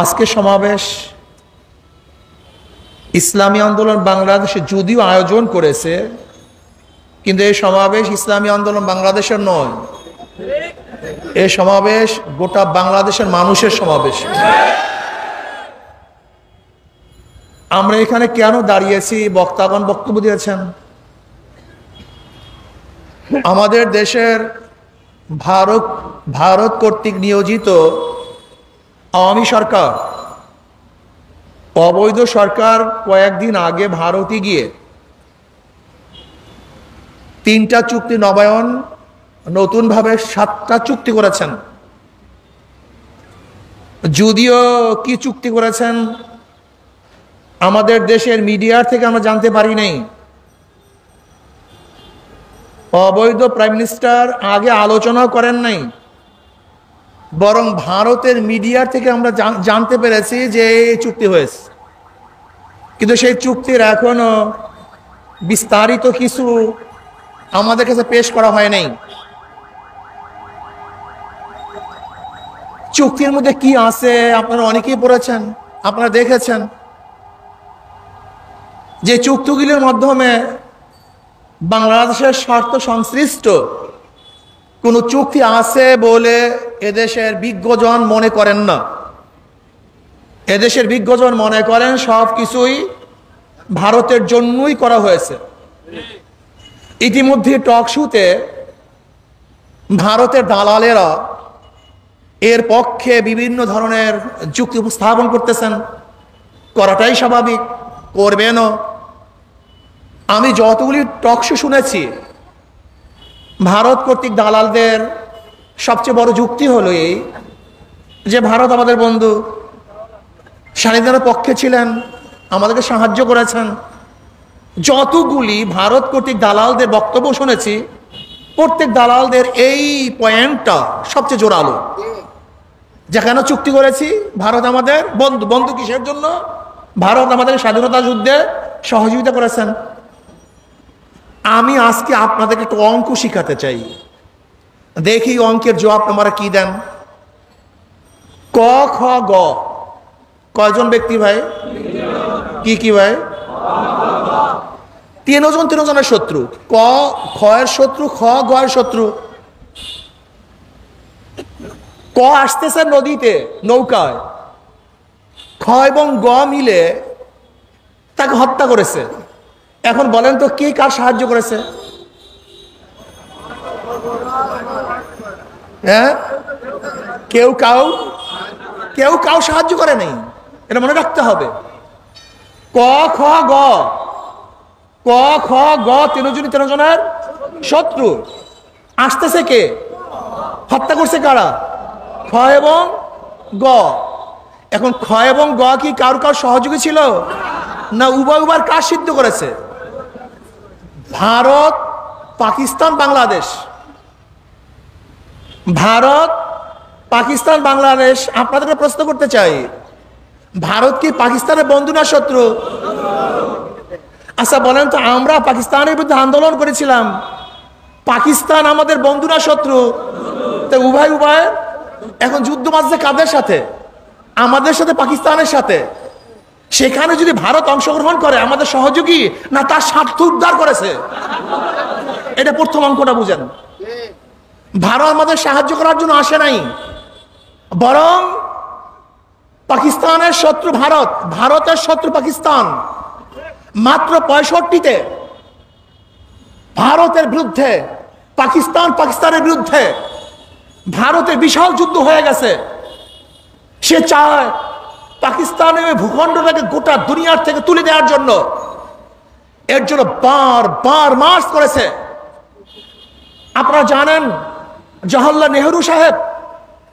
আজকে সমাবেশ ইসলামী আন্দোলন বাংলাদেশে যদিও আয়োজন করেছে, কিন্তু এই সমাবেশ ইসলামী আন্দোলন বাংলাদেশের নয়। এই সমাবেশ গোটা বাংলাদেশের মানুষের সমাবেশ। আমরা এখানে কেন দাঁড়িয়েছি? বক্তাগণ বক্তব্য দিয়েছেন। আমাদের দেশের ভারত কর্তৃক নিয়োজিত আওয়ামী সরকার, অবৈধ সরকার কয়েকদিন আগে ভারতে গিয়ে 3টা চুক্তি নবায়ন, নতুনভাবে 7টা চুক্তি করেছেন। যদিও কি চুক্তি করেছেন আমাদের দেশের মিডিয়ার থেকে আমরা জানতে পারি নাই। অবৈধ প্রাইম মিনিস্টার আগে আলোচনা করেন নাই, বরং ভারতের মিডিয়ার থেকে আমরা জানতে পেরেছি যে এই চুক্তি হয়েছে। কিন্তু সেই চুক্তির এখনো বিস্তারিত কিছু আমাদের কাছে পেশ করা হয় নাই। চুক্তির মধ্যে কি আছে আপনারা অনেকেই পড়েছেন, আপনারা দেখেছেন যে চুক্তিগুলির মাধ্যমে বাংলাদেশের স্বার্থ সংশ্লিষ্ট কোনো চুক্তি আছে বলে এদেশের বিজ্ঞজন মনে করেন না। এদেশের বিজ্ঞজন মনে করেন সব কিছুই ভারতের জন্যই করা হয়েছে। ইতিমধ্যে টক শোতে ভারতের দালালেরা এর পক্ষে বিভিন্ন ধরনের যুক্তি উপস্থাপন করতেছেন, করাটাই স্বাভাবিক, করবেনও। আমি যতগুলি টক শো শুনেছি, ভারত কর্তৃক দালালদের সবচেয়ে বড় যুক্তি হলো এই যে ভারত আমাদের বন্ধু, স্বাধীনতার পক্ষে ছিলেন, আমাদেরকে সাহায্য করেছেন। যতগুলি ভারত কর্তৃক দালালদের বক্তব্য শুনেছি, প্রত্যেক দালালদের এই পয়েন্টটা সবচেয়ে জোরালো, যেখানে চুক্তি করেছি ভারত আমাদের বন্ধু। বন্ধু কিসের জন্য? ভারত আমাদের স্বাধীনতা যুদ্ধে সহযোগিতা করেছেন। আমি আজকে আপনাদেরকে একটু অঙ্ক শিখাতে চাই, দেখি অঙ্কের জবাব তোমরা কি দেন। ক খ গ কয়জন ব্যক্তি ভাই? কি কি ভাই? 3 জনের শত্রু। ক খ এর শত্রু, খ গ এর শত্রু। ক আসতেছে নদীতে নৌকায়, খ এবং গ মিলে তাকে হত্যা করেছে। এখন বলেন তো কে কার সাহায্য করেছে? হ্যাঁ, কেউ কাউ সাহায্য করে নাই, এটা মনে রাখতে হবে। ক খ গ, ক খ গ 3 জনের শত্রু। আসতেছে কে? হত্যা করছে কারা? খ এবং গ। এখন খ এবং গ কি কার সহযোগী ছিল না উভয় কাজ সিদ্ধ করেছে? ভারত, পাকিস্তান, বাংলাদেশ। ভারত, পাকিস্তান, বাংলাদেশ। আপনাদেরকে প্রশ্ন করতে চাই, ভারত কি পাকিস্তানের বন্ধু না শত্রু? আচ্ছা বলেন তো, আমরা পাকিস্তানের বিরুদ্ধে আন্দোলন করেছিলাম, পাকিস্তান আমাদের বন্ধু না শত্রু? তো উভয়। এখন যুদ্ধ বাজছে কাদের সাথে? আমাদের সাথে, পাকিস্তানের সাথে। সেখানে যদি ভারত অংশগ্রহণ করে, আমাদের সহযোগী না তার স্বার্থ উদ্ধার করেছে? এটা প্রথম অঙ্কটা বুঝেন। ভারত আমাদের সাহায্য করার জন্য আসে নাই, বরং পাকিস্তানের শত্রু ভারত, ভারতের শত্রু পাকিস্তান। মাত্র 65-তে ভারতের বিরুদ্ধে পাকিস্তানের বিরুদ্ধে ভারতের বিশাল যুদ্ধ হয়ে গেছে। সে চায় পাকিস্তানের ভূখণ্ডটাকে গোটা দুনিয়ার থেকে তুলে দেওয়ার জন্য। এর জন্য বার মার্চ করেছে। আপনারা জানেন জওহরলাল নেহরু সাহেব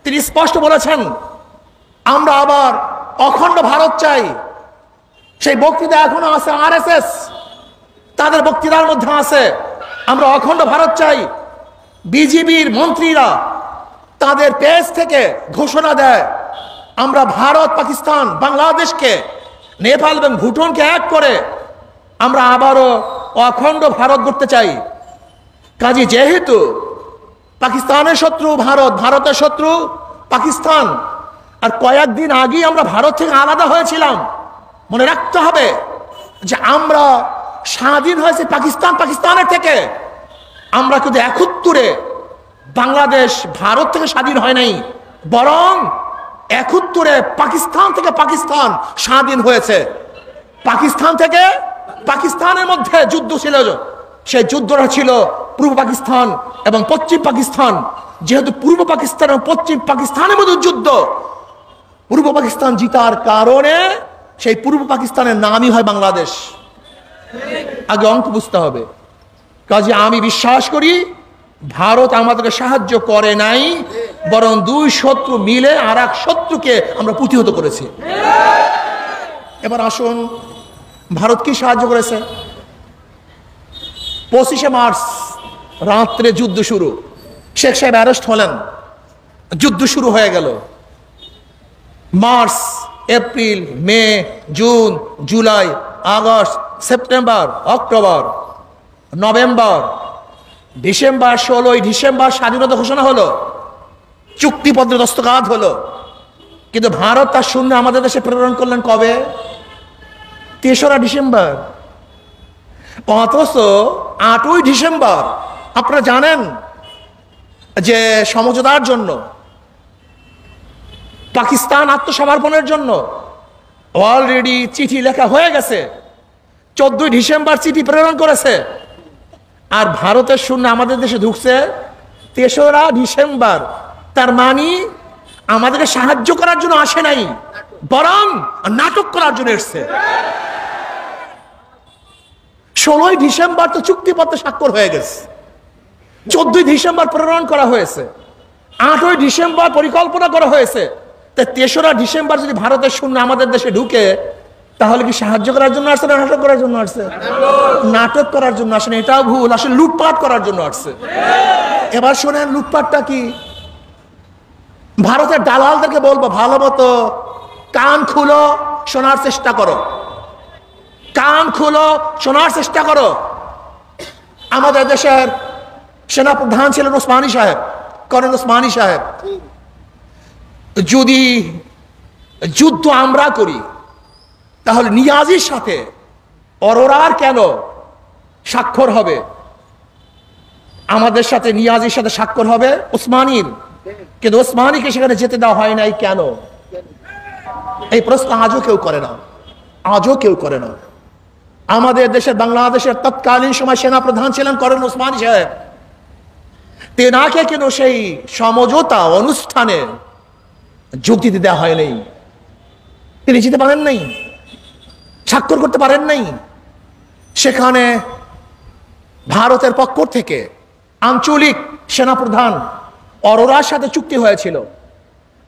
তিনি স্পষ্ট বলেছেন, আমরা আবার অখণ্ড ভারত চাই। সেই বক্তৃতা এখনো আছে, আরএসএস তাদের বক্তৃতার মধ্যে আছে, আমরা অখণ্ড ভারত চাই। বিজেপির মন্ত্রীরা তাদের পেজ থেকে ঘোষণা দেয়, আমরা ভারত, পাকিস্তান, বাংলাদেশকে, নেপাল এবং ভুটানকে এক করে আমরা আবারও অখণ্ড ভারত গড়তে চাই। কাজে যেহেতু পাকিস্তানের শত্রু ভারত, ভারতের শত্রু পাকিস্তান, আর কয়েকদিন আগেই আমরা ভারত থেকে আলাদা হয়েছিলাম। মনে রাখতে হবে যে আমরা স্বাধীন হয়েছে পাকিস্তানের থেকে। আমরা কিন্তু 71-এ বাংলাদেশ ভারত থেকে স্বাধীন হয় নাই, বরং 71-এ পাকিস্তান থেকে পাকিস্তান স্বাধীন হয়েছে। পাকিস্তান থেকে পাকিস্তানের মধ্যে যুদ্ধ ছিল, সেই যুদ্ধটা ছিল পূর্ব পাকিস্তান এবং পশ্চিম পাকিস্তান। যেহেতু পূর্ব পাকিস্তান এবং পশ্চিম পাকিস্তানের মধ্যে যুদ্ধ, পূর্ব পাকিস্তান জিতার কারণে সেই পূর্ব পাকিস্তানের নামই হয় বাংলাদেশ। আগে অঙ্ক বুঝতে হবে। কাজে আমি বিশ্বাস করি ভারত আমাদেরকে সাহায্য করে নাই, বরং দুই শত্রু মিলে আর এক শত্রুকে আমরা প্রতিহত করেছি। এবার আসুন, ভারত কি সাহায্য করেছে? 25শে মার্চ রাত্রে যুদ্ধ শুরু, শেখ সাহেব অ্যারেস্ট হলেন, যুদ্ধ শুরু হয়ে গেল। March, April, May, June, July, August, September, October, November, December, 16ই ডিসেম্বর স্বাধীনতা ঘোষণা হলো, চুক্তিপত্র দস্তখত হলো। কিন্তু ভারত তার সৈন্য আমাদের দেশে প্রেরণ করলেন কবে? 3রা ডিসেম্বর। অথচ 8ই ডিসেম্বর আপনারা জানেন যে সমঝোতার জন্য, পাকিস্তান আত্মসমর্পণের জন্য অলরেডি চিঠি লেখা হয়ে গেছে। 14ই ডিসেম্বর চিঠি প্রেরণ করেছে, আর ভারতের সৈন্য আমাদের দেশে ঢুকছে 3রা ডিসেম্বর। তার মানে আমাদেরকে সাহায্য করার জন্য আসে নাই, বরং নাটক করার জন্য এসছে। 16ই ডিসেম্বর তো চুক্তিপত্র স্বাক্ষর হয়ে গেছে, 14ই ডিসেম্বর প্রেরণ করা হয়েছে, 8ই ডিসেম্বর পরিকল্পনা করা হয়েছে। তাই 3রা ডিসেম্বর যদি ভারতের সৈন্য আমাদের দেশে ঢুকে, তাহলে কি সাহায্য করার জন্য আসছে না নাটক করার জন্য আসছে? নাটক করার জন্য আসেন, এটাও ভুল, আসলে লুটপাট করার জন্য আসছে। এবার শোনেন লুটপাটটা কি। ভারতের দালালদেরকে বলবো, ভালো মতো কান খুলো, শোনার চেষ্টা করো, কান খুলো, শোনার চেষ্টা করো। আমাদের দেশের সেনাপ্রধান ছিলেন ওসমানী সাহেব, কর্নেল ওসমানী সাহেব। যদি যুদ্ধ আমরা করি, তাহলে নিয়াজির সাথে অরোরার কেন স্বাক্ষর হবে? আমাদের সাথে নিয়াজির সাথে স্বাক্ষর হবে ওসমানীর, কিন্তু ওসমানীকে সেখানে যেতে দেওয়া হয় নাই কেন? এই প্রশ্ন আজও কেউ করে না, আজও কেউ করে না। আমাদের দেশের বাংলাদেশের তৎকালীন সময় সেনাপ্রধান ছিলেন কর্নেল ওসমানী সাহেব। তেনাকে কেন সেই সমঝোতা অনুষ্ঠানে যোগ দিতে দেওয়া হয় নাই? তিনি যেতে পারেন নাই, স্বাক্ষর করতে পারেন নাই। সেখানে ভারতের পক্ষ থেকে আঞ্চলিক সেনাপ্রধান অরোরার সাথে চুক্তি হয়েছিল।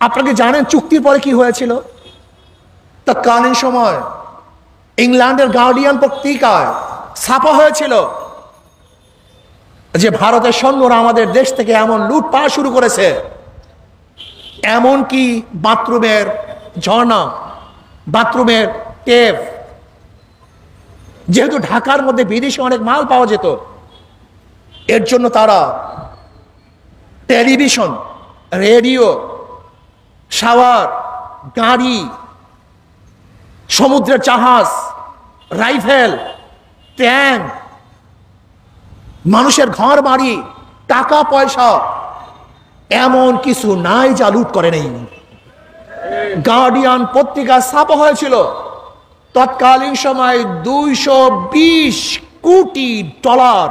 আপনাকে জানেন চুক্তির পরে কি হয়েছিল? তৎকালীন সময় ইংল্যান্ডের গার্ডিয়ান পত্রিকায় ছাপা হয়েছিল যে ভারতের সৈন্যরা আমাদের দেশ থেকে এমন লুটপাট শুরু করেছে, এমনকি বাথরুমের ঝর্ণা, বাথরুমের টেপ, যেহেতু ঢাকার মধ্যে বিদেশে অনেক মাল পাওয়া যেত, এর জন্য তারা টেলিভিশন, রেডিও, শাওয়ার, গাড়ি, সমুদ্রের জাহাজ, রাইফেল, ট্যাঙ্ক, মানুষের ঘর বাড়ি, টাকা পয়সা, এমন কিছু নাই যা লুট করে নেই। গার্ডিয়ান পত্রিকা ছাপা হয়েছিল তৎকালীন সময় 220 কোটি ডলার,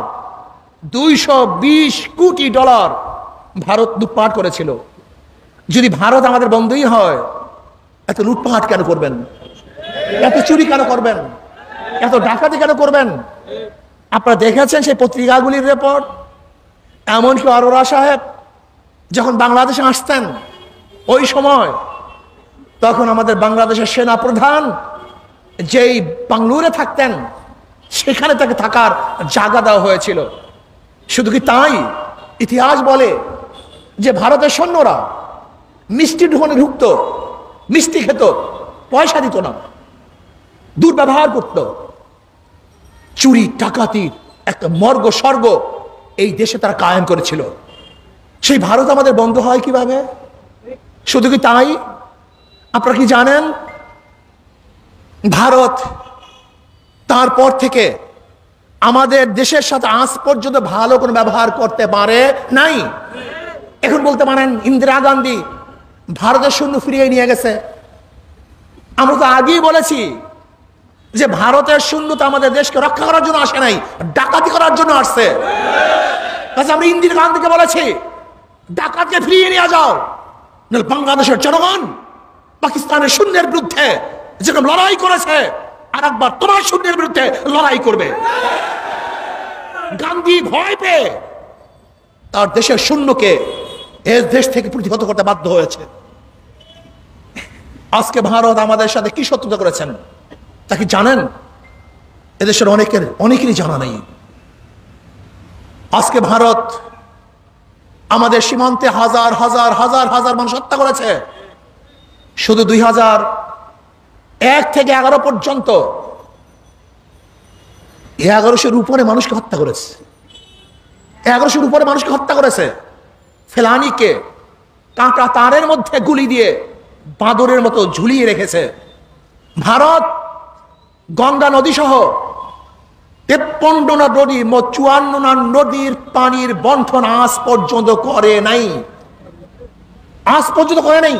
220 কোটি ডলার ভারত লুটপাট করেছিল। যদি ভারত আমাদের বন্ধুই হয়, এত লুটপাট কেন করবেন? এত চুরি কেন করবেন? এত ডাকাতি কেন করবেন? আপনারা দেখেছেন সেই পত্রিকাগুলির রিপোর্ট। এমনকি অরোরা সাহেব যখন বাংলাদেশে আসতেন ওই সময়, তখন আমাদের বাংলাদেশের সেনা প্রধান যেই বাংলুরে থাকতেন, সেখানে তাকে থাকার জায়গা দেওয়া হয়েছিল। শুধু কি তাই, ইতিহাস বলে যে ভারতের সৈন্যরা মিষ্টি দোকানে ঢুকতো, মিষ্টি খেত, পয়সা দিত না, দুর্ব্যবহার করত। চুরি ডাকাতি একটা মর্গ স্বর্গ এই দেশে তারা কায়েম করেছিল। সেই ভারত আমাদের বন্ধ হয় কিভাবে? শুধু কি তাই, আপনারা কি জানেন ভারত তারপর থেকে আমাদের দেশের সাথে আজ পর্যন্ত ভালো কোনো ব্যবহার করতে পারে নাই। এখন বলতে পারেন ইন্দিরা গান্ধী ভারতের সৈন্য ফিরিয়ে নিয়ে গেছে। আমরা তো আগেই বলেছি যে ভারতের সৈন্য তো আমাদের দেশকে রক্ষা করার জন্য আসে নাই, ডাকাতি করার জন্য আসছে। আমরা ইন্দিরা গান্ধীকে বলেছি ডাকাতকে ফিরিয়ে নিয়ে যাও, বাংলাদেশের জনগণ পাকিস্তানের সৈন্যের বিরুদ্ধে যেরকম লড়াই করেছে আর একবার তোমার সৈন্যের বিরুদ্ধে লড়াই করবে। গান্ধী ভয় পেয়ে তার দেশের সৈন্যকে এ দেশ থেকে প্রতিহত করতে বাধ্য হয়েছে। আজকে ভারত আমাদের সাথে কি শত্রুতা করেছেন তা কি জানেন? এদেশের অনেকেরই জানা নেই। আজকে ভারত আমাদের সীমান্তে হাজার হাজার হাজার হাজার মানুষ হত্যা করেছে। শুধু 2001 থেকে 11 পর্যন্ত 1100-এর উপরে মানুষকে হত্যা করেছে। 1100-এর উপরে মানুষকে হত্যা করেছে। ফেলানিকে কাঁটা তারের মধ্যে গুলি দিয়ে বাঁদরের মতো ঝুলিয়ে রেখেছে। ভারত গঙ্গা নদী সহ 53 নদী 54 নদীর পানির বন্টন আজ পর্যন্ত করে নাই, আজ পর্যন্ত করে নাই।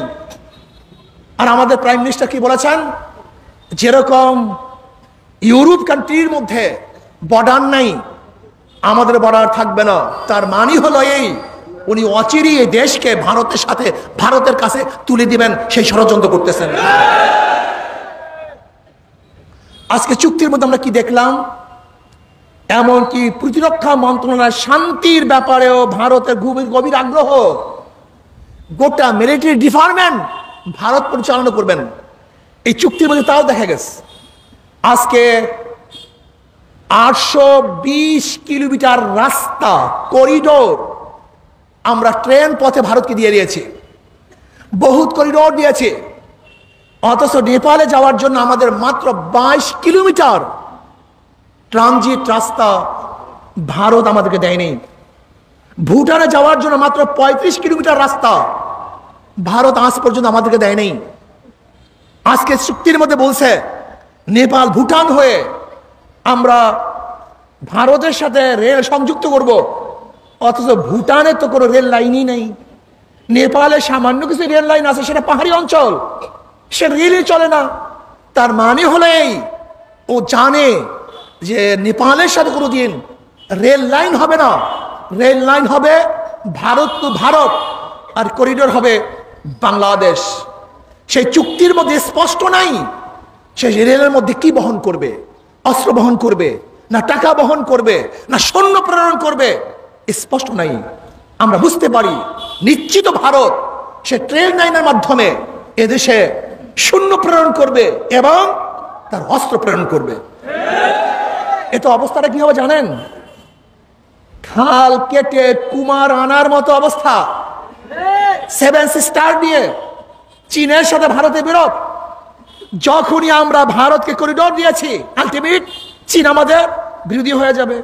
আর আমাদের প্রাইম মিনিস্টার কি বলেছেন, যেরকম ইউরোপ কান্ট্রির মধ্যে বর্ডার নাই, আমাদের বর্ডার থাকবে না। তার মানে হলো এই, উনি অচিরেই এই দেশকে ভারতের সাথে ভারতের কাছে তুলে দিবেন সেই ষড়যন্ত্র করতেছেন। আজকে চুক্তির মধ্যে আমরা কি দেখলাম, এমনকি প্রতিরক্ষা মন্ত্রণালয় শান্তির ব্যাপারেও ভারতের গভীর আগ্রহ। গোটা মিলিটারি ডিপার্টমেন্ট ভারত পরিচালনা করবেন এই চুক্তির মধ্যে, তাও দেখা গেছে। আজকে 820 কিলোমিটার রাস্তা করিডোর আমরা ট্রেন পথে ভারতকে দিয়ে দিয়েছি, বহুত করিডোর দিয়েছি। অথচ নেপালে যাওয়ার জন্য আমাদের মাত্র 22 কিলোমিটার ট্রানজিট রাস্তা ভারত আমাদেরকে দেয়নি। ভুটানে যাওয়ার জন্য মাত্র 35 কিলোমিটার রাস্তা ভারত আজ পর্যন্ত আমাদেরকে দেয়নি। আজকে চুক্তির মধ্যে বলছে নেপাল ভুটান হয়ে আমরা ভারতের সাথে রেল সংযুক্ত করব, অথচ ভুটানে তো কোনো রেল লাইনই নেই। নেপালে সামান্য কিছু রেল লাইন আছে, সেটা পাহাড়ি অঞ্চল, সে রেলই চলে না। তার মানে হলো এই, ও জানে যে নেপালের সাথে কোনোদিন রেল লাইন হবে না। রেল লাইন হবে ভারত টু ভারত, আর করিডোর হবে বাংলাদেশ। সেই চুক্তির মধ্যে স্পষ্ট নাই সেই রেলের মধ্যে কি বহন করবে, অস্ত্র বহন করবে না টাকা বহন করবে না সৈন্য প্রেরণ করবে, স্পষ্ট নাই। আমরা বুঝতে পারি নিশ্চিত ভারত সে ট্রেন লাইনের মাধ্যমে এদেশে সৈন্য প্রেরণ করবে এবং তার অস্ত্র প্রেরণ করবে। এত অবস্থাটা কি হবে জানেন? খাল কেটে কুমার আনার মতো অবস্থা। 7 সিস্টার নিয়ে চীনের সাথে ভারতের বিরোধ। যখনই আমরা ভারতকে করিডোর দিয়েছি, আলটিমেট চীন আমাদের বিরোধী হয়ে যাবে।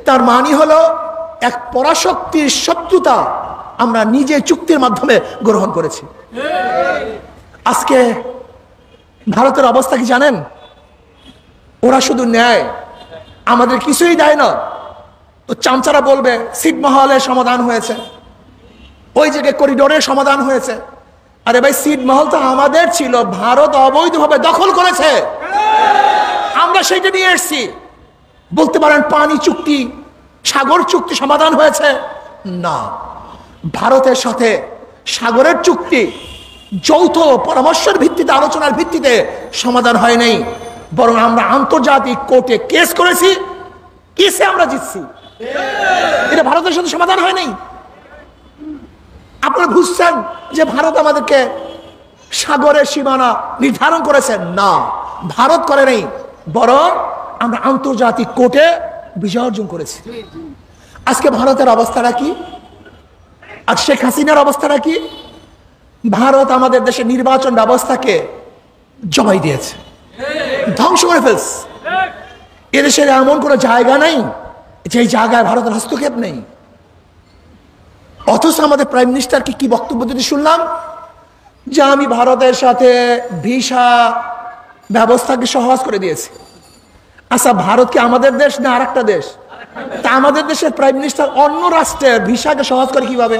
তার মানে হলো এক পরাশক্তির শত্রুতা আমরা নিজে চুক্তির মাধ্যমে গ্রহণ করেছি। আজকে ভারতের অবস্থা কি জানেন? ওরা শুধু নেয়, আমাদের কিছুই দেয় না। তো চামচারা বলবে ছিটমহলের সমাধান হয়েছে, ওই জায়গায় করিডোরের সমাধান হয়েছে। আরে ভাই, ছিটমহল তো আমাদের ছিল, ভারত অবৈধভাবে দখল করেছে, আমরা সেইটা নিয়ে এসছি। বলতে পারেন পানি চুক্তি, সাগর চুক্তি সমাধান হয়েছে না। ভারতের সাথে সাগরের চুক্তি যৌথ পরামর্শের ভিত্তিতে, আলোচনার ভিত্তিতে সমাধান হয় নাই, বরং আমরা আন্তর্জাতিক কোর্টে কেস করেছি, কেসে আমরা জিতছি। এটা ভারতের সাথে সমাধান হয় নাই। আপনারা বুঝছেন যে ভারত আমাদেরকে সাগরের সীমানা নির্ধারণ করেছে? না, ভারত করে নাই, বরং আমরা আন্তর্জাতিক কোর্টে বিজয় অর্জন করেছি। আজকে ভারতের অবস্থাটা কি? আর শেখ হাসিনার অবস্থাটা কি? ভারত আমাদের দেশের নির্বাচন ব্যবস্থাকে জমাই দিয়েছে, ধ্বংস করে ফেলছে। এদেশের এমন কোনো জায়গা নেই যে জায়গায় ভারতের হস্তক্ষেপ নেই। অথচ আমাদের প্রাইম মিনিস্টারকে কি বক্তব্য দিতে শুনলাম, যে আমি ভারতের সাথে ভিসা ব্যবস্থাকে সহজ করে দিয়েছি। আচ্ছা, ভারত কি আমাদের দেশ না আর একটা দেশ? তা আমাদের দেশের প্রাইম মিনিস্টার অন্য রাষ্ট্রের ভিসাকে সহজ করে কিভাবে?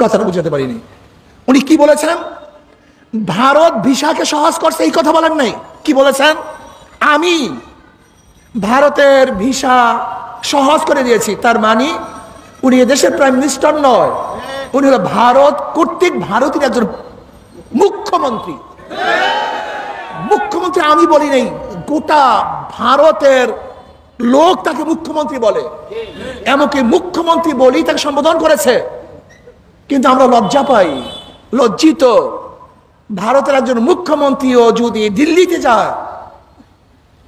কথাটা বুঝাতে পারিনি। উনি কি বলেছেন? ভারত ভিসাকে সহজ করছে এই কথা বলেন নাই। কি বলেছেন? আমি ভারতের ভিসা সহজ করে দিয়েছি। তার মানে উনি এদেশের প্রাইম মিনিস্টার নয়, উনি হলো ভারত কর্তৃক ভারতের একজন মুখ্যমন্ত্রী। মুখ্যমন্ত্রী আমি বলি নেই, গোটা ভারতের লোক তাকে মুখ্যমন্ত্রী বলে, এমনকি মুখ্যমন্ত্রী বলেই তাকে সম্বোধন করেছে। কিন্তু আমরা লজ্জা পাই, লজ্জিত। ভারতের একজন মুখ্যমন্ত্রীও যদি দিল্লিতে যায়,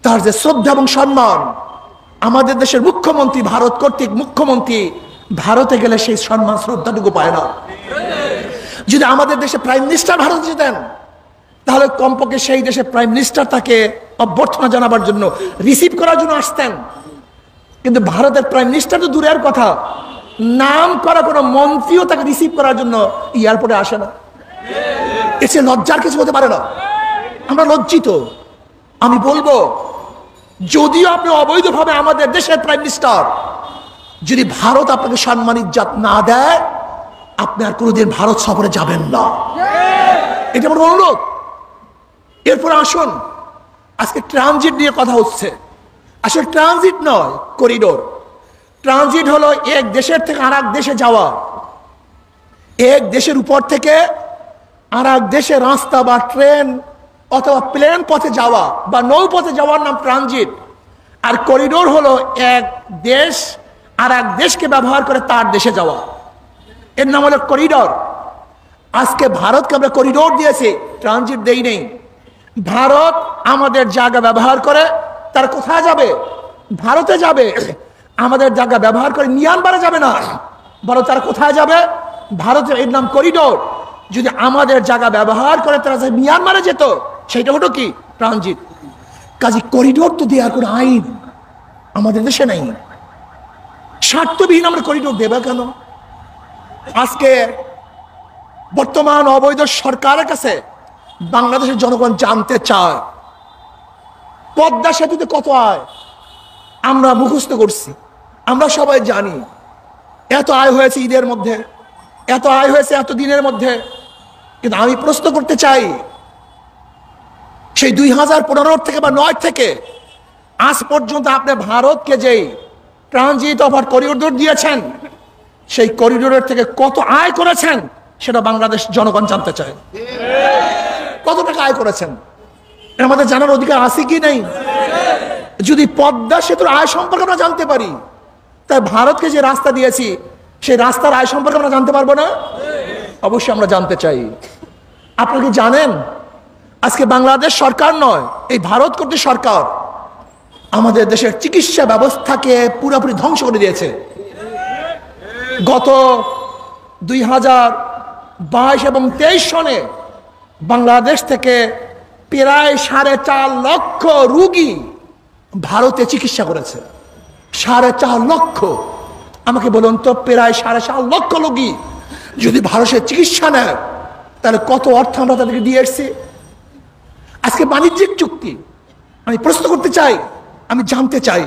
তার যে শ্রদ্ধা এবং সম্মান, আমাদের দেশের মুখ্যমন্ত্রী ভারত কর্তৃক মুখ্যমন্ত্রী ভারতে গেলে সেই সম্মান শ্রদ্ধাটুকু পায় না। যদি আমাদের দেশে প্রাইম মিনিস্টার ভারতে যেতেন, তাহলে কমপক্ষে সেই দেশের প্রাইম মিনিস্টার তাকে অভ্যর্থনা জানাবার জন্য, রিসিভ করার জন্য আসতেন। কিন্তু ভারতের প্রাইম মিনিস্টার তো দূরের কথা, নাম করা কোনো মন্ত্রীও তাকে রিসিভ করার জন্য এয়ারপোর্টে আসে না। এসে লজ্জার কিছু হতে পারে না। আমরা লজ্জিত। আমি বলবো, যদিও আপনি অবৈধভাবে আমাদের দেশের প্রাইম মিনিস্টার, যদি ভারত আপনাকে সম্মান ইজ্জত না দেয়, আপনি আর কোনোদিন ভারত সফরে যাবেন না। এটা আমার অনুরোধ। এরপর আসুন, আজকে ট্রানজিট নিয়ে কথা হচ্ছে। আসলে ট্রানজিট নয়, করিডোর। ট্রানজিট হলো এক দেশের থেকে আর এক দেশে যাওয়া, এক দেশের উপর থেকে আর এক দেশে রাস্তা বা ট্রেন অথবা প্লেন পথে যাওয়া বা নৌপথে যাওয়ার নাম ট্রানজিট। আর করিডোর হলো এক দেশ আর এক দেশকে ব্যবহার করে তার দেশে যাওয়া, এর নাম হলো করিডোর। আজকে ভারতকে আমরা করিডোর দিয়েছি, ট্রানজিট দেই নেই। ভারত আমাদের জায়গা ব্যবহার করে তারা কোথায় যাবে? ভারতে যাবে। আমাদের জায়গা ব্যবহার করে মিয়ানমারে যাবে না, বরং তারা কোথায় যাবে? ভারতের, এর নাম করিডোর। যদি আমাদের জায়গা ব্যবহার করে তারা মিয়ানমারে যেত, সেটা হতো কি? ট্রানজিট। কাজে করিডোর তো দেওয়ার কোনো আইন আমাদের দেশে নেই। স্বার্থবিহীন আমরা করিডোর দেবে কেন? আজকে বর্তমান অবৈধ সরকারের কাছে বাংলাদেশের জনগণ জানতে চায়, পদ্মা সেতুতে কত আয়? আমরা মুখস্থ করছি, আমরা সবাই জানি এত আয় হয়েছে ঈদের মধ্যে, এত আয় হয়েছে এত দিনের মধ্যে। কিন্তু আমি প্রশ্ন করতে চাই, সেই 2015 থেকে বা 9 থেকে আজ পর্যন্ত আপনি ভারতকে যেই ট্রানজিট অফার করিডোর দিয়েছেন, সেই করিডোরের থেকে কত আয় করেছেন সেটা বাংলাদেশ জনগণ জানতে চায়। কত টাকা আয় করেছেন আমাদের জানার অধিকার আছে কি নেই? যদি পদ্মা সেতুর আয় সম্পর্কে আমরা জানতে পারি, তাই ভারতকে যে রাস্তা দিয়েছি সেই রাস্তার আয় সম্পর্কে আমরা জানতে পারবো না? অবশ্যই আমরা জানতে চাই। আপনারা কি জানেন, আজকে বাংলাদেশ সরকার নয়, এই ভারত কর্তৃক সরকার আমাদের দেশের চিকিৎসা ব্যবস্থাকে পুরোপুরি ধ্বংস করে দিয়েছে। গত 2022 এবং 23 সনে বাংলাদেশ থেকে প্রায় 4.5 লক্ষ রোগী ভারতে চিকিৎসা করেছে। 4.5 লক্ষ। আমাকে বলুন তো, প্রায় 4.5 লক্ষ রোগী যদি ভারতের চিকিৎসা নেয়, তাহলে কত অর্থ আমরা তাদেরকে দিয়ে এসছি। আজকে বাণিজ্যিক চুক্তি, আমি প্রশ্ন করতে চাই, আমি জানতে চাই,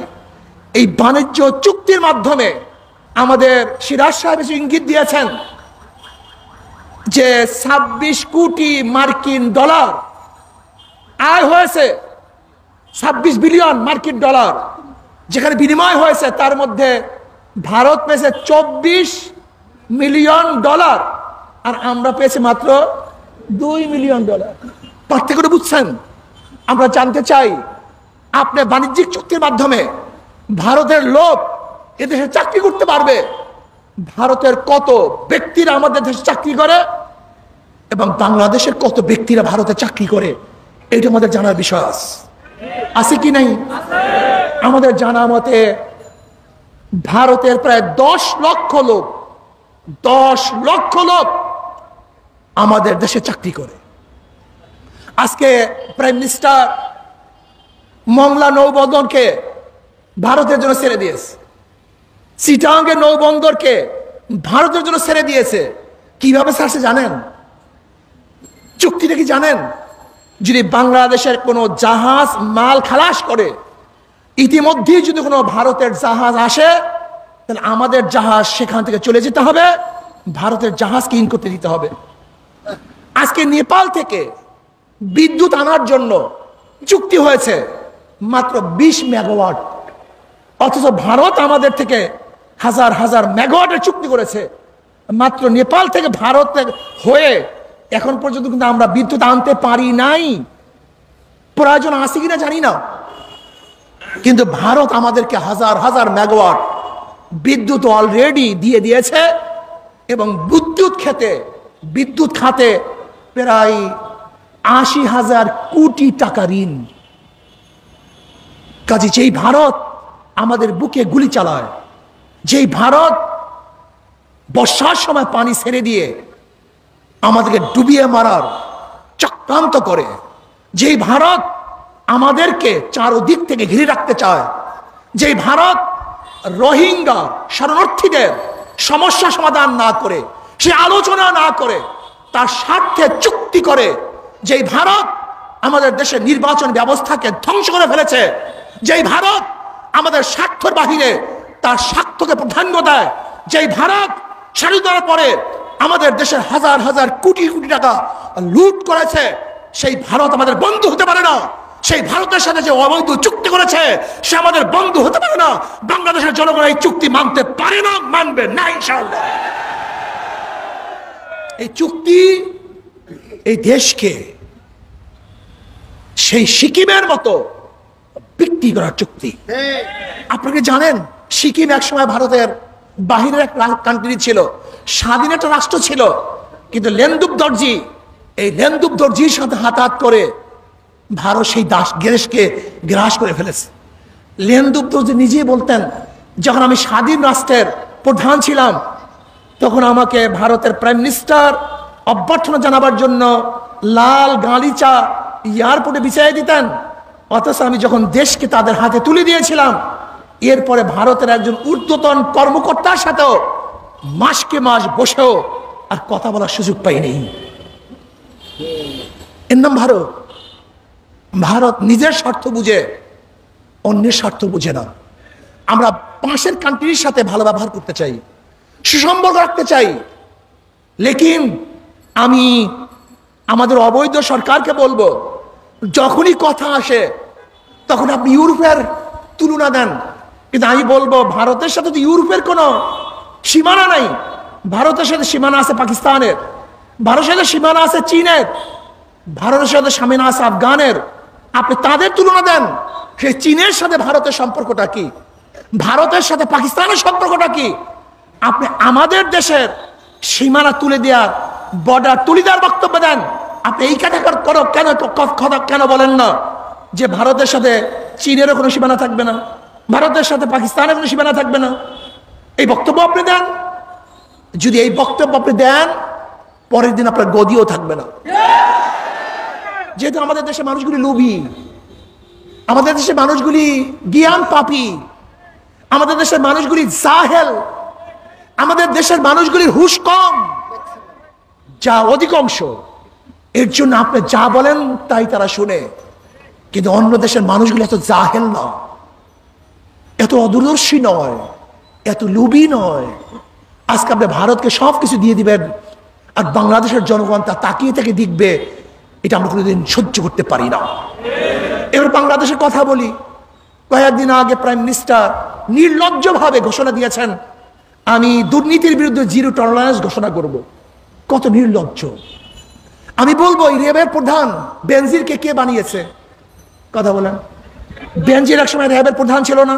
এই বাণিজ্য চুক্তির মাধ্যমে আমাদের সিরাজ সাহেব এসে ইঙ্গিত দিয়েছেন যে 26 কোটি মার্কিন ডলার আয় হয়েছে, 26 বিলিয়ন মার্কিন ডলার যেখানে বিনিময় হয়েছে, তার মধ্যে ভারত পেয়েছে 24 মিলিয়ন ডলার আর আমরা পেয়েছি মাত্র 2 মিলিয়ন ডলার। পার্থক্যটা বুঝছেন? আমরা জানতে চাই, আপনি বাণিজ্যিক চুক্তির মাধ্যমে ভারতের লোক এদেশে চাকরি করতে পারবে, ভারতের কত ব্যক্তিরা আমাদের দেশে চাকরি করে এবং বাংলাদেশের কত ব্যক্তিরা ভারতে চাকরি করে, এটা আমাদের জানার বিষয় আছে কি নাই? আমাদের জানা মতে ভারতের প্রায় 10 লক্ষ লোক, 10 লক্ষ লোক আমাদের দেশে চাকরি করে। আজকে প্রাইম মিনিস্টার মংলা নৌবন্দরকে ভারতের জন্য ছেড়ে দিয়েছে, চিটাগাংয়ের নৌবন্দরকে ভারতের জন্য ছেড়ে দিয়েছে। কিভাবে ছাড়ছে জানেন? চুক্তিটা কি জানেন? যদি বাংলাদেশের কোনো জাহাজ মাল খালাস করে, ইতিমধ্যেই যদি কোনো ভারতের জাহাজ আসে, তাহলে আমাদের জাহাজ সেখান থেকে চলে যেতে হবে, ভারতের জাহাজকে ইন করতে দিতে হবে। আজকে নেপাল থেকে বিদ্যুৎ আনার জন্য চুক্তি হয়েছে মাত্র 20 মেগাওয়াট, অথচ ভারত আমাদের থেকে হাজার হাজার মেগাওয়াটের চুক্তি করেছে। মাত্র নেপাল থেকে ভারত হয়ে এখন পর্যন্ত কিন্তু আমরা বিদ্যুৎ আনতে পারি নাই। প্রয়োজন আছে কিনা জানি না, কিন্তু ভারত আমাদেরকে হাজার হাজার মেগাওয়াট বিদ্যুৎ অলরেডি দিয়ে দিয়েছে এবং বিদ্যুৎ খাতে প্রায় 80,000 কোটি টাকা ঋণ। কাজে যেই ভারত আমাদের বুকে গুলি চালায়, যেই ভারত বর্ষার সময় পানি ছেড়ে দিয়ে আমাদেরকে ডুবিয়ে মারার চক্রান্ত করে, যেই ভারত আমাদেরকে চারদিক থেকে ঘিরে রাখতে চায়, যেই ভারত রোহিঙ্গা শরণার্থীদের সমস্যা সমাধান না করে, সে আলোচনা না করে তার স্বার্থে চুক্তি করে, যেই ভারত আমাদের দেশের নির্বাচন ব্যবস্থাকে ধ্বংস করে ফেলেছে, যেই ভারত আমাদের স্বার্থের বাহিরে তার স্বার্থকে প্রাধান্য দেয়, যেই ভারত স্বাধীনতার পরে আমাদের দেশের হাজার হাজার কোটি কোটি টাকা লুট করেছে, সেই ভারত আমাদের বন্ধু হতে পারে না। সেই ভারতের সাথে যে অবৈধ চুক্তি করেছে সে আমাদের বন্ধু হতে পারে না। বাংলাদেশের জনগণ এই চুক্তি মানতে পারে না, মানবে না ইনশাআল্লাহ। এই চুক্তি এই দেশকে সেই সিকিমের মতো বিক্রি করার চুক্তি। আপনাকে জানেন, সিকিম একসময় ভারতের বাহিরের এক কান্ট্রি ছিল, স্বাধীন একটা রাষ্ট্র ছিল, কিন্তু লেনদুব দর্জির সাথে হাতাহাত করে ভারত সেই দেশকে গ্রাস করে ফেলেছে। লেনদুব দর্জি নিজেই বলতেন, যখন আমি স্বাধীন রাষ্ট্রের প্রধান ছিলাম তখন আমাকে ভারতের প্রাইম মিনিস্টার অভ্যর্থনা জানাবার জন্য লাল গালিচা এয়ারপোর্টে বিছাইয়ে দিতেন, অথচ আমি যখন দেশকে তাদের হাতে তুলে দিয়েছিলাম, এরপরে ভারতের একজন ঊর্ধ্বতন কর্মকর্তার সাথেও মাসকে মাস বসেও আর কথা বলার সুযোগ পাইনি। এর নাম ভারত। ভারত নিজের স্বার্থ বুঝে, অন্যের স্বার্থ বুঝে না। আমরা পাশের কান্ট্রির সাথে ভালো ব্যবহার করতে চাই, সুসম্পর্ক রাখতে চাই, লেকিন আমি আমাদের অবৈধ সরকারকে বলবো, যখনই কথা আসে তখন আপনি ইউরোপের তুলনা দেন, কিন্তু আমি বলবো ভারতের সাথে তো ইউরোপের কোনো সীমানা নাই। ভারতের সাথে সীমানা আছে পাকিস্তানের, ভারতের সাথে সীমানা আছে চীনের, ভারতের সাথে সীমানা আছে আফগানের। আপনি তাদের তুলনা দেন, সেই চীনের সাথে ভারতের সম্পর্কটা কি, ভারতের সাথে পাকিস্তানের সম্পর্কটা কি? আপনি আমাদের দেশের সীমানা তুলে দেওয়ার, বর্ডার তুলে দেওয়ার বক্তব্য দেন। আপনি এই কেন বলেন না যে ভারতের সাথে চীনেরও কোনো সীমানা থাকবে না, ভারতের সাথে পাকিস্তানের কোনো সীমানা থাকবে না? এই বক্তব্য আপনি দেন। যদি এই বক্তব্য আপনি দেন, পরের দিন আপনার গদিও থাকবে না। যেহেতু আমাদের দেশের মানুষগুলি লোভী, আমাদের দেশের মানুষগুলি জ্ঞান পাপী, আমাদের দেশের মানুষগুলি জাহেল, আমাদের দেশের মানুষগুলির হুঁশ কম, যা অধিকাংশ। এর জন্য আপনি যা বলেন তাই তারা শুনে। কিন্তু অন্য দেশের মানুষগুলি এত জাহেল নয়, এত অদূরদর্শী নয়, এত লোভী নয়। আজকে আপনি ভারতকে সবকিছু দিয়ে দিবেন আর বাংলাদেশের জনগণ তা তাকিয়ে থেকে দেখবে, এটা আমরা কোনোদিন সহ্য করতে পারি না। এবার বাংলাদেশের কথা বলি। কয়েকদিন আগে প্রাইম মিনিস্টার নির্লজ্জভাবে ঘোষণা দিয়েছেন, আমি দুর্নীতির বিরুদ্ধে জিরো টলারেন্স ঘোষণা করব। কত নির্লজ্জ! আমি বলবো এই র্যাবের প্রধান বেনজিরকে কে বানিয়েছে? কথা বলেন। বেনজির এক সময় র্যাবের প্রধান ছিল না?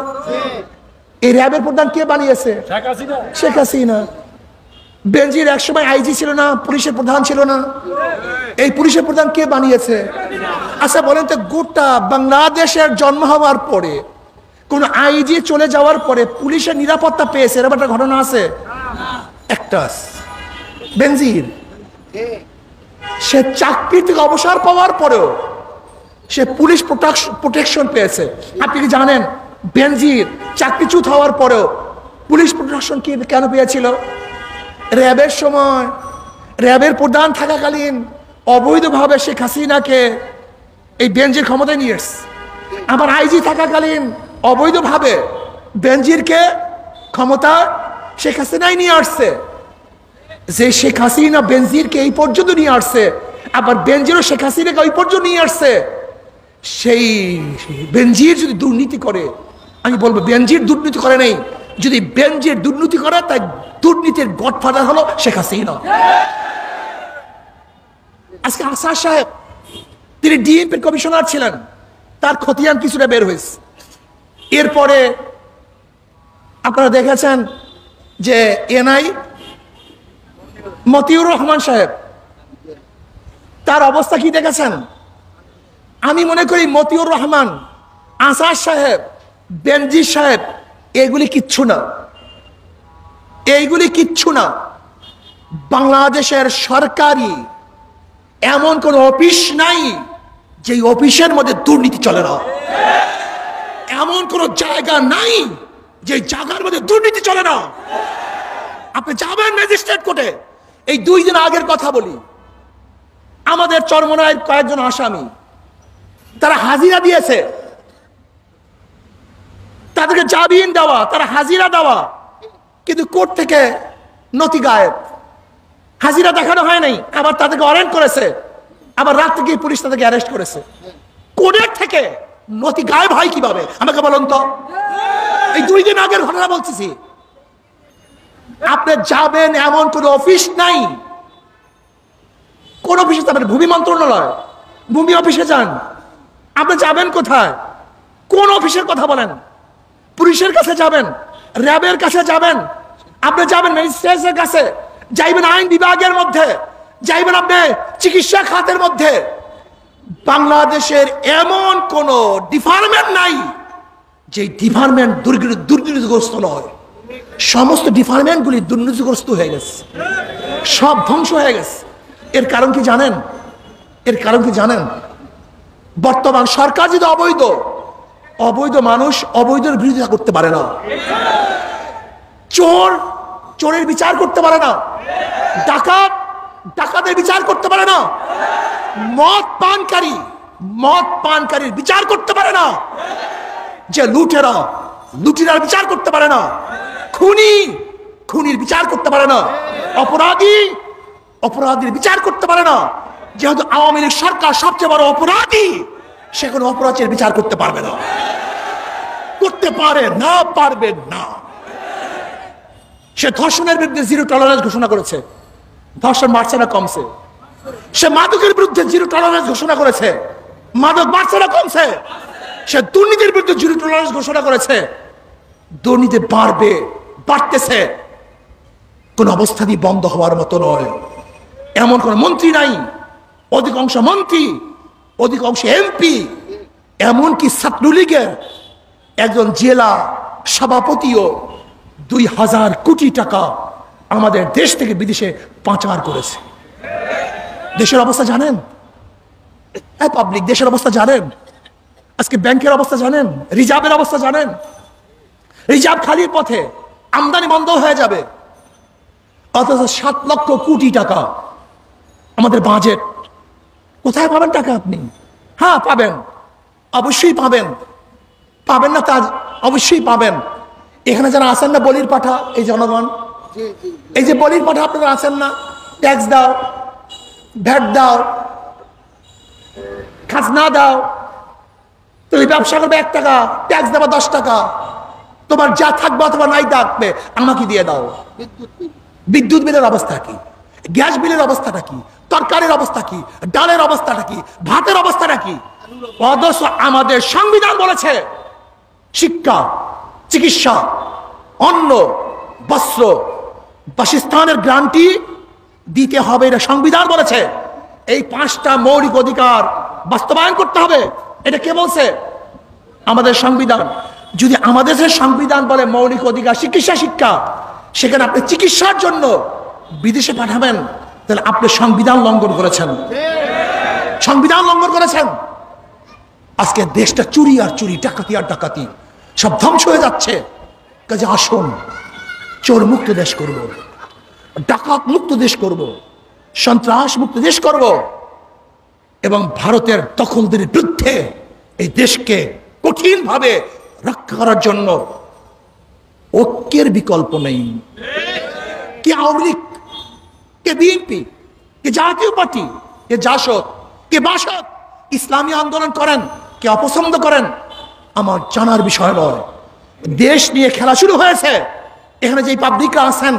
এই র্যাবের প্রধান কে বানিয়েছে? শেখ হাসিনা। বেনজির এক সময় আইজি ছিল না, পুলিশের প্রধান ছিল না? এই পুলিশের প্রধান কে বানিয়েছে? আচ্ছা বলেন তো, গোটা বাংলাদেশের জন্ম হওয়ার পরে কোন আইজি চলে যাওয়ার পরে পুলিশের নিরাপত্তা পেয়েছে এরকম একটা ঘটনা আছে? একটা, বেনজির। সে চাকরি থেকে অবসর পাওয়ার পরেও সে পুলিশ প্রোটেকশন পেয়েছে। আপনি কি জানেন বেনজির চাকরিচ্যুত হওয়ার পরেও পুলিশ প্রোটেকশন কেন পেয়েছিল? র্যাবের সময়, র্যাবের প্রধান থাকাকালীন অবৈধভাবে শেখ হাসিনাকে এই বেনজির ক্ষমতায় নিয়ে এসছে। আমার আইজি থাকাকালীন অবৈধভাবে বেনজিরকে ক্ষমতা শেখ হাসিনাই নিয়ে আসছে। যে শেখ হাসিনা বেনজিরকে এই পর্যন্ত নিয়ে আসছে, আবার বেনজিরও শেখ হাসিনাকে ওই পর্যন্ত নিয়ে আসছে। সেই বেনজির যদি দুর্নীতি করে, আমি বলবো বেনজির দুর্নীতি করে নেই, যদি বেনজির দুর্নীতি করে তাই দুর্নীতির গডফাদার হলো শেখ হাসিনা। আজকে আসাদ সাহেব, তিনি ডিএমপির কমিশনার ছিলেন, তার খতিয়ান কিছুটা বের হয়েছে। এরপরে আপনারা দেখেছেন যে এনআই মতিউর রহমান সাহেব, তার অবস্থা কি দেখেছেন? আমি মনে করি মতিউর রহমান, আসাদ সাহেব, বেনজির সাহেব এগুলি কিচ্ছু না, এইগুলি কিচ্ছু না। বাংলাদেশের সরকারি এমন কোন অফিস নাই যে অফিসের মধ্যে দুর্নীতি চলে না, এমন কোন জায়গা নাই যে জায়গার মধ্যে দুর্নীতি চলে না। আপনি যাবেন ম্যাজিস্ট্রেট কোর্টে, এই 2 দিন আগের কথা বলি, আমাদের চরমনায়ের কয়েকজন আসামি তারা হাজিরা দিয়েছে, তাদেরকে জামিন দেওয়া, তারা হাজিরা দেওয়া, কিন্তু কোর্ট থেকে নথি গায়েব, হাজিরা দেখানো হয় নাই, আবার তাদেরকে ওয়ারেন্ট করেছে, আবার রাত থেকে পুলিশ তাদেরকে অ্যারেস্ট করেছে। কোর্টের থেকে নথি গায়েব হয় কিভাবে আমাকে বলুন তো? এই 2 দিন আগের ঘটনা বলতেছি। আপনি যাবেন, এমন কোন অফিস নাই, কোন অফিসে যাবেন, ভূমি মন্ত্রণালয়, ভূমি অফিসে যান, আপনি যাবেন কোথায়? কোন অফিসের কথা বলেন? পুলিশের কাছে যাবেন, র্যাবের কাছে যাবেন, আপনি যাবেন ম্যাজিস্ট্রেটের কাছে, যাইবেন আইন বিভাগের মধ্যে, যাইবেন আপনি চিকিৎসা খাতের মধ্যে। বাংলাদেশের এমন কোন ডিপার্টমেন্ট নাই যে ডিপার্টমেন্ট দুর্নীতিগ্রস্ত নয়। সমস্ত ডিপার্টমেন্টগুলি দুর্নীতিগ্রস্ত হয়ে গেছে, সব ধ্বংস হয়ে গেছে। এর কারণ কি জানেন? এর কারণ কি জানেন? বর্তমান সরকার যদি অবৈধ, অবৈধ মানুষ অবৈধের বিরোধিতা করতে পারে না, চোর চোরের বিচার করতে পারে না, ডাকাত ডাকাতের বিচার করতে পারে না, মদ পানকারীর বিচার করতে পারে না, যে লুটেরার বিচার করতে পারে না, খুনির বিচার করতে পারে না, অপরাধীর বিচার করতে পারে না। যেহেতু আওয়ামী লীগ সরকার সবচেয়ে বড় অপরাধী, সে কোনো অপরাধের বিচার করতে পারবে না, করতে পারে না, পারবে না। সে ধর্ষণের বিরুদ্ধে 0 টলারেন্স ঘোষণা করেছে, ধর্ষণ বাড়ছে না কমছে। সে মাদকের বিরুদ্ধে 0 টলারেন্স ঘোষণা করেছে, মাদক বাড়ছে না কমছে। সে দুর্নীতির বিরুদ্ধে 0 টলারেন্স ঘোষণা করেছে, দুর্নীতি বাড়তেছে, কোন অবস্থাতেই বন্ধ হওয়ার মতো নয়। এমন কোন মন্ত্রী নাই, অধিকাংশ মন্ত্রী, অধিকাংশ এমপি, এমনকি ছাত্রলীগের একজন জেলা সভাপতিও 2000 কোটি টাকা আমাদের দেশ থেকে বিদেশে পাচার করেছে। দেশের অবস্থা জানেন? পাবলিক দেশের অবস্থা জানেন? আজকে ব্যাংকের অবস্থা জানেন? রিজার্ভের অবস্থা জানেন? রিজার্ভ খালির পথে, আমদানি বন্ধ হয়ে যাবে, অথচ 7 লক্ষ কোটি টাকা আমাদের বাজেট। কোথায় পাবেন টাকা আপনি? হ্যাঁ পাবেন, অবশ্যই পাবেন, পাবেন না তা অবশ্যই পাবেন। এখানে যারা আছেন না বলির পাঠা, এই জনগণ, এই যে বলির পাঠা আপনারা আছেন না, ট্যাক্স দাও, ভ্যাট দাও, খাজনা দাও, তুমি ব্যবসা করবে 1 টাকা, ট্যাক্স দেবা 10 টাকা, তোমার যা থাকবে অথবা নাই থাকবে আমাকে দিয়ে দাও। বিদ্যুৎ বিলের অবস্থা কি? গ্যাস বিলের অবস্থাটা কি? তরকারির অবস্থা কি? ডালের অবস্থাটা কি? ভাতের অবস্থাটা কি? অথচ আমাদের সংবিধান বলেছে শিক্ষা, চিকিৎসা, অন্ন, বস্ত্র, বাসস্থানের গ্যারান্টি দিতে হবে, এটা সংবিধান বলেছে। এই 5টা মৌলিক অধিকার বাস্তবায়ন করতে হবে, এটা কে বলছে? আমাদের সংবিধান। যদি আমাদের সংবিধান বলে মৌলিক অধিকার চিকিৎসা শিক্ষা, সেখানে আপনি চিকিৎসার জন্য বিদেশে পাঠাবেন, তাহলে আপনি সংবিধান লঙ্ঘন করেছেন, সংবিধান লঙ্ঘন করেছেন। আজকে দেশটা চুরি আর চুরি, ডাকাতি আর ডাকাতি, সব ধ্বংস হয়ে যাচ্ছে। কাজে আসুন, চোর মুক্ত দেশ করব, ডাকাত মুক্ত দেশ করব, সন্ত্রাস মুক্ত দেশ করব। এবং ভারতের দখলদের বিরুদ্ধে এই দেশকে কঠিনভাবে রক্ষা করার জন্য ঐক্যের বিকল্প নেই। কে আওয়ামী লীগ, কে বিএনপি, কে জাতীয় পার্টি, কে জাসদ, কে বাসদ ইসলামী আন্দোলন করেন, কে অপছন্দ করেন, আমার জানার বিষয় নয়। দেশ নিয়ে খেলা শুরু হয়েছে। এখানে যে পাবলিকরা আছেন,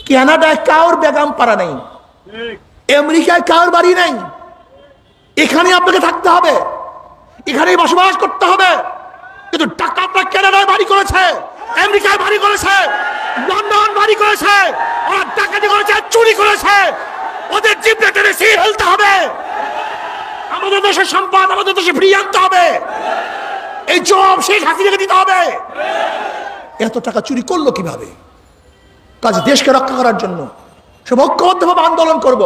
কানাডায় কাউর বেগম পাড়া নেই, আমেরিকায় কাউর বাড়ি নেই। এখানে আপনাকে থাকতে হবে, এখানেই বসবাস করতে হবে। কিন্তু ডাকাতরা কানাডায় বাড়ি করেছে, আমেরিকায় বাড়ি করেছে, লন্ডন বাড়ি করেছে, ওরা ডাকাতি করেছে, চুরি করেছে। ওদের জিভে টেনে সিল ফেলতে হবে। আমাদের দেশের সম্পদ আমাদের দেশে ফিরিয়ে আনতে হবে। এই জব শেখ হাসিনাকে দিতে হবে। এত টাকা চুরি করলো কিভাবে? কাজে দেশকে রক্ষা করার জন্য সব ঐক্যবদ্ধভাবে আন্দোলন করব।